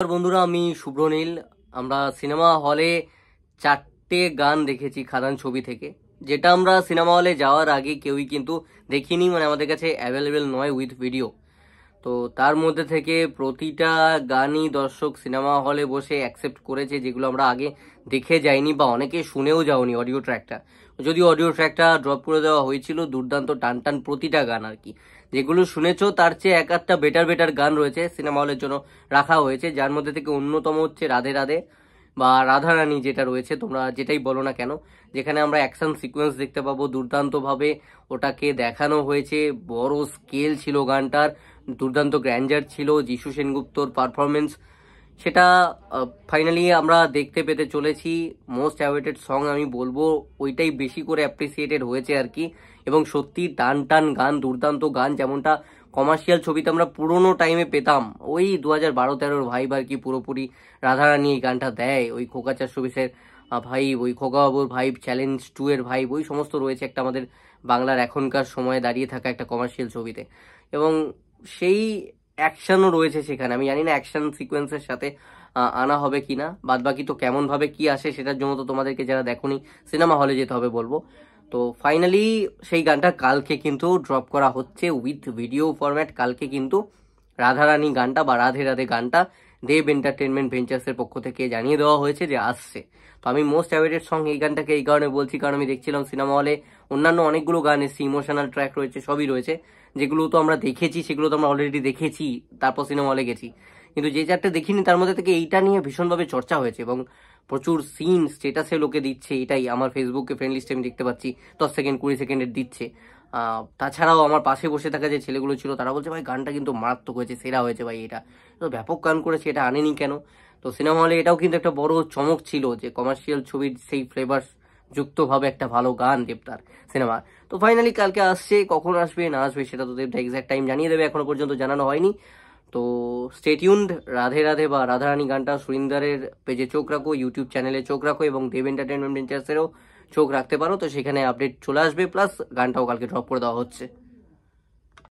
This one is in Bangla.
বন্ধুরা, আমি শুভ্রনীল। আমরা সিনেমা হলে 4টে গান দেখেছি খাদান ছবি থেকে, যেটা আমরা সিনেমা হলে যাওয়ার আগে কেউই কিন্তু দেখিনি, মানে আমাদের কাছে অ্যাভেলেবেল নয় উইথ ভিডিও। তো তার মধ্যে থেকে প্রতিটা গানই দর্শক সিনেমা হলে বসে অ্যাকসেপ্ট করেছে, যেগুলো আমরা আগে দেখে যাইনি বা অনেকে শুনেও যাওনি অডিও ট্র্যাকটা। যদিও অডিও ট্র্যাকটা ড্রপ করে দেওয়া হয়েছিল, দুর্দান্ত টান টান প্রতিটা গান আর কি। যেগুলো শুনেছো তার চেয়ে এক একটা বেটার বেটার গান রয়েছে সিনেমা হলের জন্য রাখা হয়েছে, যার মধ্যে থেকে অন্যতম হচ্ছে রাধে রাধে বা রাধারানী, যেটা রয়েছে তোমরা যেটাই বলো না কেন, যেখানে আমরা অ্যাকশন সিকোয়েন্স দেখতে পাবো দুর্দান্তভাবে। ওটাকে দেখানো হয়েছে, বড় স্কেল ছিল গানটার, দুর্দান্ত গ্র্যান্ডার ছিল, যিশু সেনগুপ্তর পারফরমেন্স, সেটা ফাইনালি আমরা দেখতে পেতে চলেছি। মোস্ট অ্যাওয়েটেড সং আমি বলবো ওইটাই বেশি করে অ্যাপ্রিসিয়েটেড হয়েছে আর কি। এবং সত্যি টান টান গান, দুর্দান্ত গান, যেমনটা কমার্শিয়াল ছবিতে আমরা পুরোনো টাইমে পেতাম, ওই 2012-13 ভাইব আর কি। পুরোপুরি রাধারানী এই গানটা দেয়, ওই খোকা 420-এর ভাইব, ওই খোকাবাবুর ভাইব, চ্যালেঞ্জ 2 এর ভাইব, ওই সমস্ত রয়েছে একটা আমাদের বাংলার এখনকার সময়ে দাঁড়িয়ে থাকা একটা কমার্শিয়াল ছবিতে। এবং সেই অ্যাকশনও রয়েছে সেখানে। আমি জানি না অ্যাকশন সিকোয়েন্সের সাথে আনা হবে কিনা, বাদ বাকি তো কেমন ভাবে কি আসে সেটার জন্য তো তোমাদেরকে যারা দেখোনি সিনেমা হলে যেতে হবে বলবো। তো ফাইনালি সেই গানটা কালকে কিন্তু ড্রপ করা হচ্ছে উইথ ভিডিও ফরম্যাট। কালকে কিন্তু রাধারানী গানটা বা রাধে রাধে গানটা দেব এন্টারটেনমেন্ট ভেঞ্চার্সের পক্ষ থেকে জানিয়ে দেওয়া হয়েছে যে আসছে। তো আমি মোস্ট অ্যাওয়েটেড সং এই গানটাকে এই কারণে বলছি, কারণ আমি দেখছিলাম সিনেমা হলে অন্যান্য অনেকগুলো গান এসছে, ইমোশনাল ট্র্যাক রয়েছে, সবই রয়েছে, যেগুলো তো আমরা দেখেছি, সেগুলো তো আমরা অলরেডি দেখেছি, তারপর সিনেমা হলে গেছি। কিন্তু যে চারটে দেখিনি তার মধ্যে থেকে এইটা নিয়ে ভীষণভাবে চর্চা হয়েছে এবং প্রচুর সিন স্টেটাসে লোকে দিচ্ছে। এটাই আমার ফেসবুকে ফ্রেন্ড লিস্টে আমি দেখতে পাচ্ছি 10 সেকেন্ড 20 সেকেন্ডের দিচ্ছে। তাছাড়াও আমার পাশে বসে থাকা যে ছেলেগুলো ছিল তারা বলছে ভাই গানটা কিন্তু মারাত্মক হয়েছে, সেরা হয়েছে ভাই, এটা তো ব্যাপক গান করেছে, এটা আনেনি কেন। তো সিনেমা হলে এটাও কিন্তু একটা বড় চমক ছিল যে কমার্শিয়াল ছবির সেই ফ্লেভার যুক্তভাবে একটা ভালো গান দেবদার সিনেমা। তো ফাইনালি কালকে আসছে, কখন আসবে না আসবে সেটা তো দেবদা এক্সাক্ট টাইম জানিয়ে দেবে, এখনো পর্যন্ত জানানো হয়নি। তো স্টে টিউনড। রাধে রাধে বা রাধারানী গানটা সুরিন্দারের পেজে চোখ রাখো, ইউটিউব চ্যানেলে চোখ রাখো, এবং দেব এন্টারটেনমেন্ট ভেঞ্চার্সেরও চোখ রাখতে পারো। তো সেখানে আপডেট চলে আসবে, প্লাস গানটাও কালকে ড্রপ করে দেওয়া হচ্ছে।